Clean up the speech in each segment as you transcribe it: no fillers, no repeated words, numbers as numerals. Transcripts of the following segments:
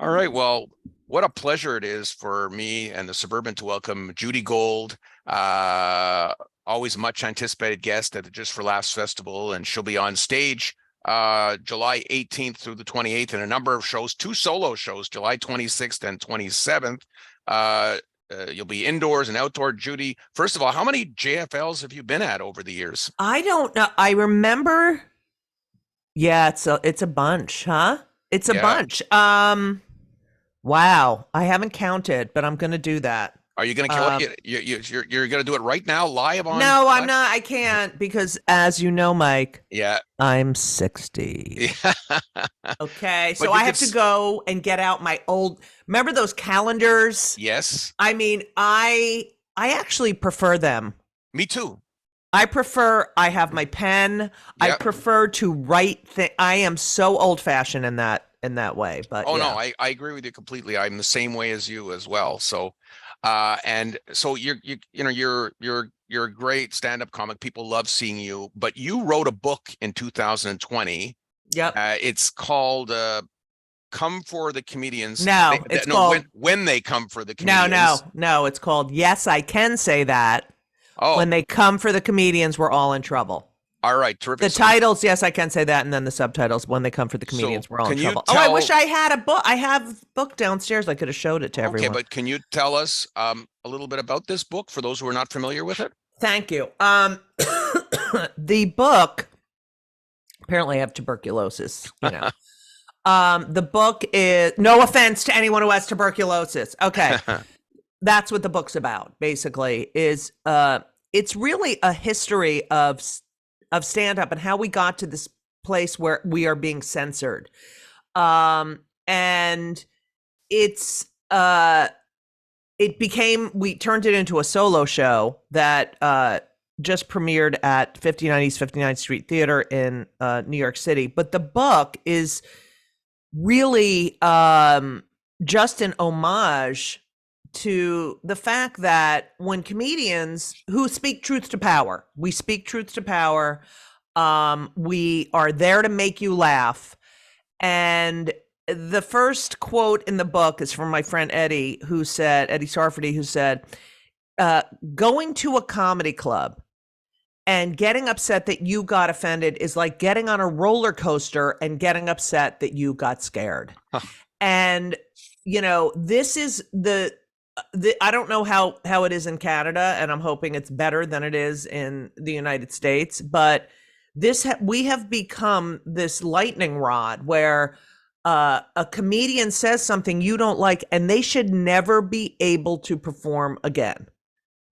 All right. Well, what a pleasure it is for me and the Suburban to welcome Judy Gold, always much anticipated guest at the Just for Laughs Festival, and she'll be on stage July 18th through the 28th in a number of shows, two solo shows, July 26th and 27th. You'll be indoors and outdoor. Judy, first of all, how many JFLs have you been at over the years? I don't know. I remember. Yeah, it's a bunch, huh? It's a Yeah. bunch. Wow. I haven't counted, but I'm going to do that. Are you going to kill it? You're going to do it right now, live on? No, I'm live? not. I can't because, as you know, Mike, Yeah. I'm 60. Yeah. Okay, But so you I could have to go and get out my old. Remember those calendars? Yes. I mean, I actually prefer them. Me too. I have my pen. I Yep. prefer to write I am so old fashioned in that way. But Oh, yeah. no, I agree with you completely. I'm the same way as you as well. So, and so you're a great stand-up comic. People love seeing you, but you wrote a book in 2020. Yep. It's called Come for the Comedians. No, it's called when they come for the comedians. No. It's called Yes, I Can Say That. Oh, When they come for the comedians, we're all in trouble. all right, terrific. The So- titles, Yes, I Can Say That, and then the subtitles, When they come for the comedians, we're all in can you trouble. Oh, I tell- wish I had a book. I have a book downstairs. I could have showed it to Okay, everyone. but can you tell us a little bit about this book for those who are not familiar with it? Thank you. The book, apparently I have tuberculosis, the book is, no offense to anyone who has tuberculosis. Okay. That's what the book's about, basically, is it's really a history of stand-up and how we got to this place where we are being censored. And it's we turned it into a solo show that just premiered at 59 East 59th Street Theater in New York City. But the book is really just an homage to the fact that when comedians who speak truth to power, we speak truth to power, we are there to make you laugh. And the first quote in the book is from my friend Eddie Sarfati, who said, going to a comedy club and getting upset that you got offended is like getting on a roller coaster and getting upset that you got scared. Huh. And, this is I don't know how it is in Canada, and I'm hoping it's better than it is in the United States, but we have become this lightning rod where a comedian says something you don't like, and they should never be able to perform again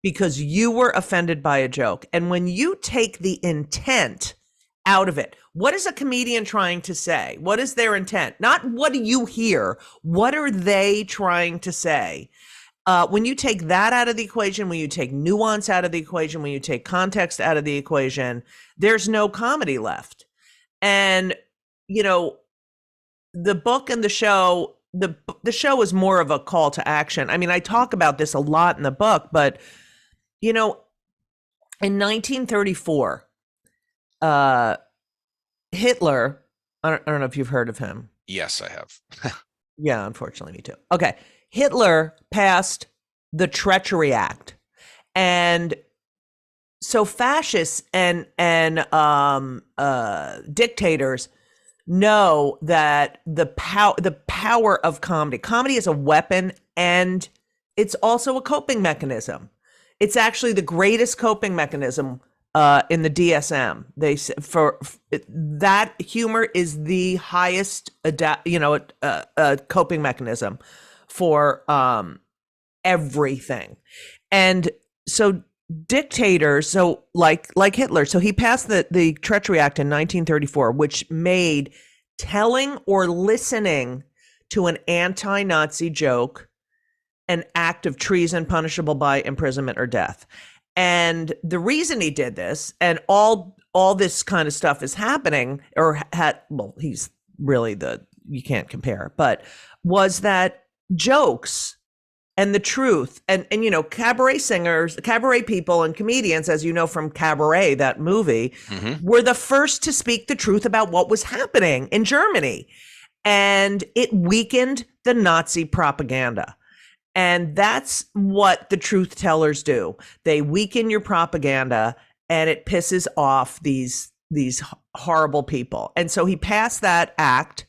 because you were offended by a joke. And when you take the intent out of it, what is a comedian trying to say? What is their intent? Not what do you hear? What are they trying to say? When you take that out of the equation, when you take nuance out of the equation, when you take context out of the equation, there's no comedy left. And, the book and the show, the show is more of a call to action. I mean, I talk about this a lot in the book, but, in 1934, Hitler, I don't know if you've heard of him. Yes, I have. Yeah, unfortunately, me too. Okay. Hitler passed the Treachery Act. And so fascists and dictators know that the power of comedy is a weapon, and it's also a coping mechanism. It's actually the greatest coping mechanism in the DSM. They for that humor is the highest coping mechanism for everything. And so dictators, so like Hitler, so he passed the Treachery Act in 1934, which made telling or listening to an anti-Nazi joke an act of treason punishable by imprisonment or death. And the reason he did this, and all this kind of stuff is happening, he's really you can't compare, but was that jokes and the truth and cabaret singers, cabaret people and comedians, as you know from Cabaret, that movie, were the first to speak the truth about what was happening in Germany. and it weakened the Nazi propaganda. And that's what the truth tellers do. They weaken your propaganda, and it pisses off these horrible people. And so he passed that act.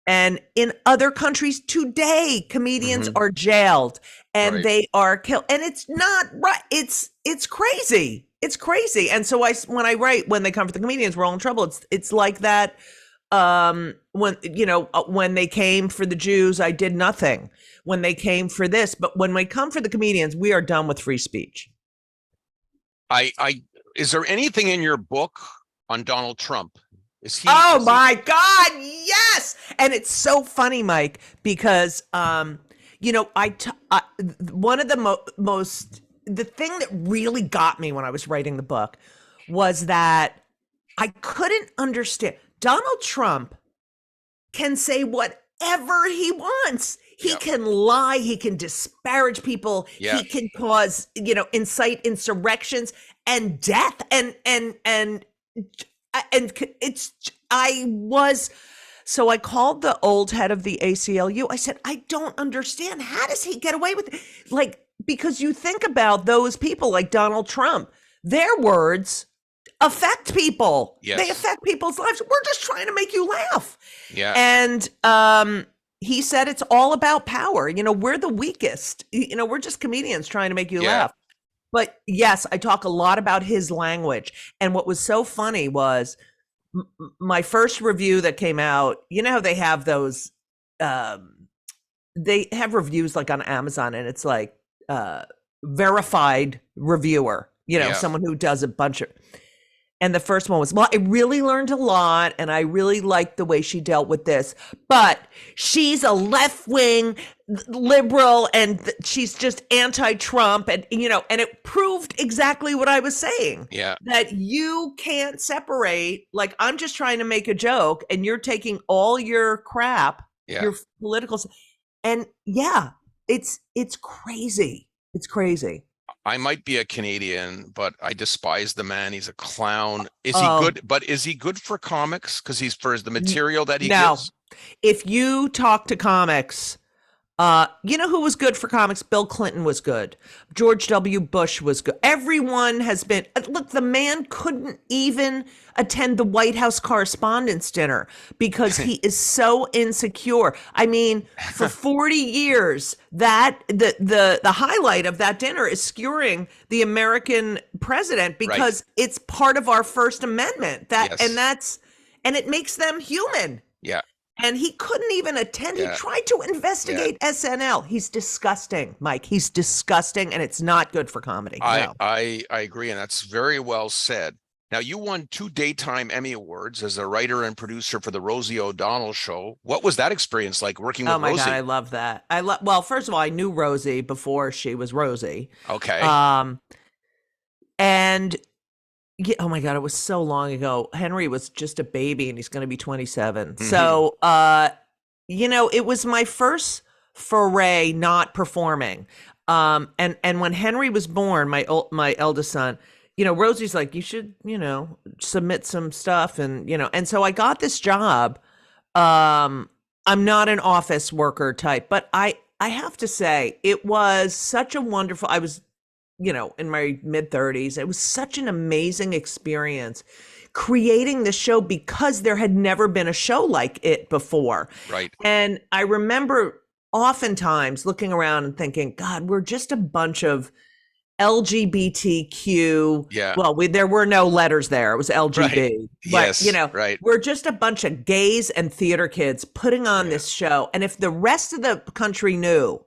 And in other countries today, comedians are jailed and they are killed. And it's not right. It's crazy. It's crazy. And so when I write, when they come for the comedians, we're all in trouble. It's like that. When they came for the Jews, I did nothing. When they came for this, but when we come for the comedians, we are done with free speech. Is there anything in your book on Donald Trump? My God, yes. And it's so funny, Mike, because, one of the the thing that really got me when I was writing the book was that I couldn't understand. Donald Trump can say whatever he wants. He can lie. He can disparage people. He can cause, incite insurrections and death. So I called the old head of the ACLU. I said, I don't understand. How does he get away with it? Like, because you think about those people like Donald Trump, their words affect people. Yes. They affect people's lives. We're just trying to make you laugh. Yeah. And he said it's all about power. We're the weakest. We're just comedians trying to make you laugh. But yes, I talk a lot about his language. And what was so funny was my first review that came out, they have those, they have reviews like on Amazon, and it's like verified reviewer, someone who does a bunch of, and the first one was, well, I really learned a lot and I really liked the way she dealt with this, but she's a left-wing liberal and she's just anti-Trump. And, and it proved exactly what I was saying. Yeah. That you can't separate, like, I'm just trying to make a joke and you're taking all your crap, your political, and it's crazy. It's crazy. I might be a Canadian, but I despise the man. He's a clown. Is he good? But is he good for comics? Because he's for the material that he gives? If you talk to comics, who was good for comics? Bill Clinton was good. George W. Bush was good. Everyone has been. Look, the man couldn't even attend the White House Correspondents' Dinner because he is so insecure. I mean, for 40 years, that the highlight of that dinner is skewering the American president because it's part of our First Amendment. And it makes them human. Yeah. And he couldn't even attend. He tried to investigate SNL. He's disgusting, Mike. He's disgusting, and it's not good for comedy. I agree, and that's very well said. Now, you won 2 Daytime Emmy Awards as a writer and producer for the Rosie O'Donnell Show. What was that experience like working with Rosie? Oh my God, I love that. Well, first of all, I knew Rosie before she was Rosie. Okay. And oh my God, it was so long ago. Henry was just a baby and he's going to be 27. Mm-hmm. So, it was my first foray not performing. And when Henry was born, my eldest son, Rosie's like, you should, submit some stuff. And so I got this job. I'm not an office worker type, but I have to say it was such a wonderful, I was, in my mid-30s. It was such an amazing experience creating this show because there had never been a show like it before. Right. And I remember oftentimes looking around and thinking, God, we're just a bunch of LGBTQ. Yeah. Well, there were no letters there. It was LGB. Right. But, right. We're just a bunch of gays and theater kids putting on this show. And if the rest of the country knew,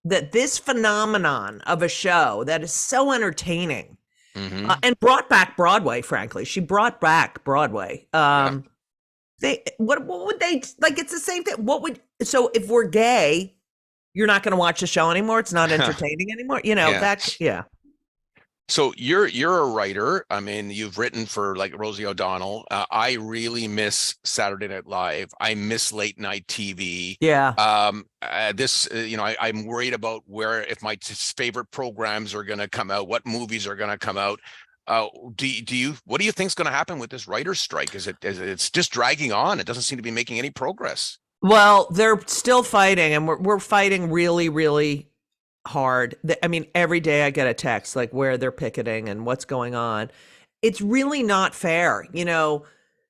that this phenomenon of a show that is so entertaining and brought back Broadway, frankly, she brought back Broadway. What would they like? It's the same thing. So if we're gay, you're not going to watch the show anymore. It's not entertaining anymore. So you're a writer. I mean, you've written for like Rosie O'Donnell. I really miss Saturday Night Live. I miss late night TV. Yeah. I'm worried about if my favorite programs are going to come out, what movies are going to come out. Uh, what do you think's going to happen with this writer's strike? It's just dragging on? It doesn't seem to be making any progress. Well, they're still fighting, and we're fighting really, really hard. I mean, every day I get a text like where they're picketing and what's going on. It's really not fair.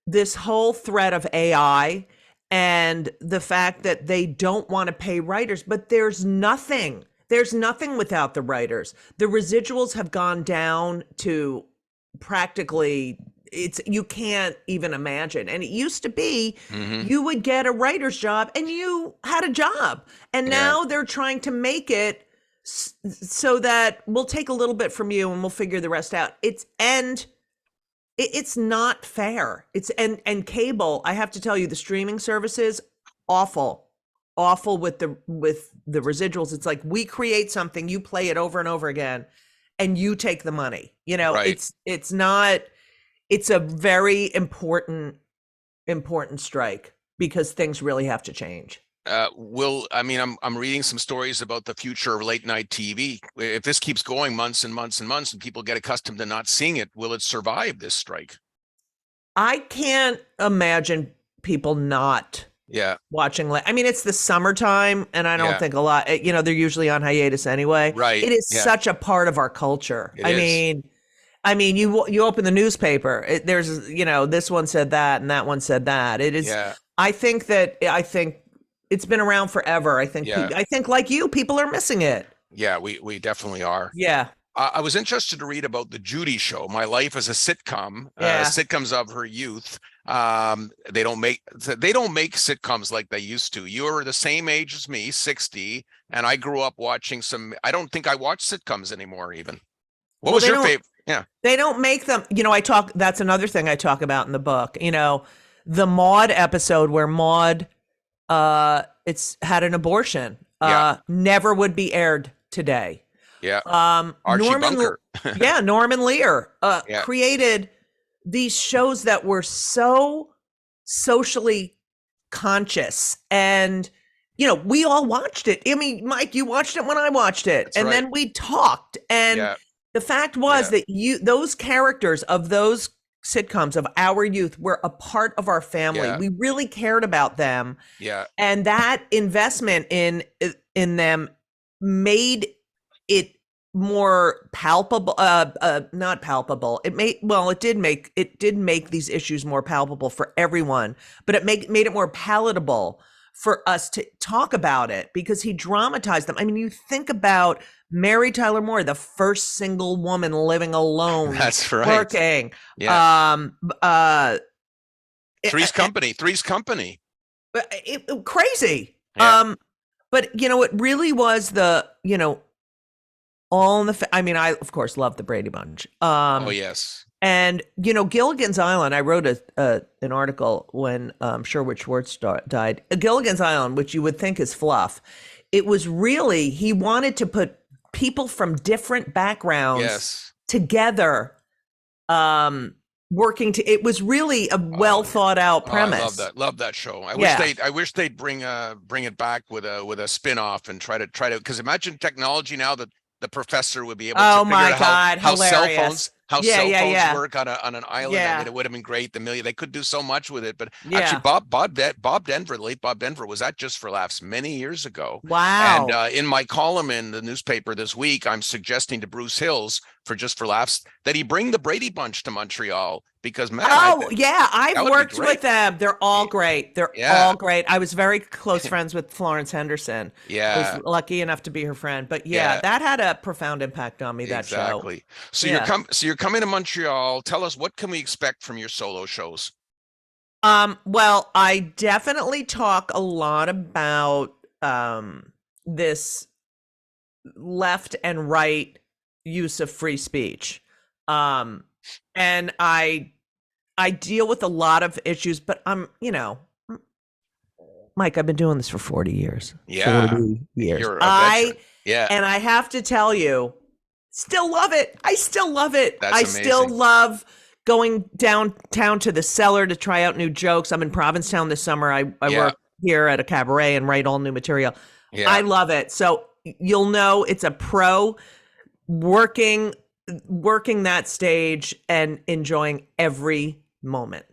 This whole threat of AI and the fact that they don't want to pay writers, but there's nothing. There's nothing without the writers. The residuals have gone down to practically, you can't even imagine. And it used to be you would get a writer's job and you had a job. And now they're trying to make it so that we'll take a little bit from you and we'll figure the rest out. It's not fair. And cable, I have to tell you, the streaming services, awful with the residuals. It's like, we create something, you play it over and over again, and you take the money. Right. It's a very important strike because things really have to change. I'm reading some stories about the future of late night TV. If this keeps going months and months and months and people get accustomed to not seeing it, will it survive this strike? I can't imagine people not watching. It's the summertime, and I don't think a lot, they're usually on hiatus anyway. Right. It is such a part of our culture. You open the newspaper, there's, this one said that and that one said that. It is, I think it's been around forever. I think like you, people are missing it. Yeah, we definitely are. Yeah. I was interested to read about the Judy show, My Life as a Sitcom, sitcoms of her youth. They don't make sitcoms like they used to. You're the same age as me, 60, and I grew up watching I don't think I watch sitcoms anymore even. What was your favorite? Yeah. They don't make them, that's another thing I talk about in the book. The Maude episode where Maude it's had an abortion, never would be aired today. Yeah. Archie Bunker. Norman Lear created these shows that were so socially conscious, and we all watched it. I mean, Mike, you watched it when I watched it. That's then we talked, and the fact was that those characters of those sitcoms of our youth were a part of our family. We really cared about them. And that investment in them made it more palpable, not palpable. It did make these issues more palpable for everyone, but it made it more palatable for us to talk about it because he dramatized them. I mean, you think about Mary Tyler Moore, the first single woman living alone. That's right. Working. Three's Company. Crazy. Yeah. But it really was the, all in the, I of course love the Brady Bunch. Oh yes. And, Gilligan's Island, I wrote an article when Sherwood Schwartz died. Gilligan's Island, which you would think is fluff, it was really, he wanted to put people from different backgrounds together, working it was really a well thought out premise. I love that show. I wish they'd bring it back with a spin-off and try to, because imagine technology now that the professor would be able to figure out how cell phones work on an island. I mean, it would have been great. They could do so much with it. But actually, Bob Denver, the late Bob Denver, was at Just for Laughs many years ago. Wow! And in my column in the newspaper this week, I'm suggesting to Bruce Hills for Just for Laughs that he bring the Brady Bunch to Montreal because I've worked with them. They're all great. They're all great. I was very close friends with Florence Henderson. I was lucky enough to be her friend. But that had a profound impact on me. That show. So you're coming to Montreal. Tell us, what can we expect from your solo shows? Well, I definitely talk a lot about this left and right use of free speech. And I deal with a lot of issues, but Mike, I've been doing this for 40 years. 40 years. You're a veteran. And I have to tell you, still love it. I still love it. That's amazing. Still love going downtown to the Cellar to try out new jokes. I'm in Provincetown this summer. I work here at a cabaret and write all new material. I love it. So you'll know it's a pro working working that stage and enjoying every moment.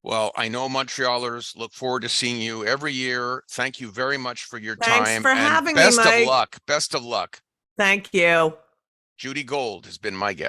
Well, I know Montrealers look forward to seeing you every year. Thank you very much for your Thanks time for and having me, best of Mike. luck. Best of luck. Thank you. Judy Gold has been my guest.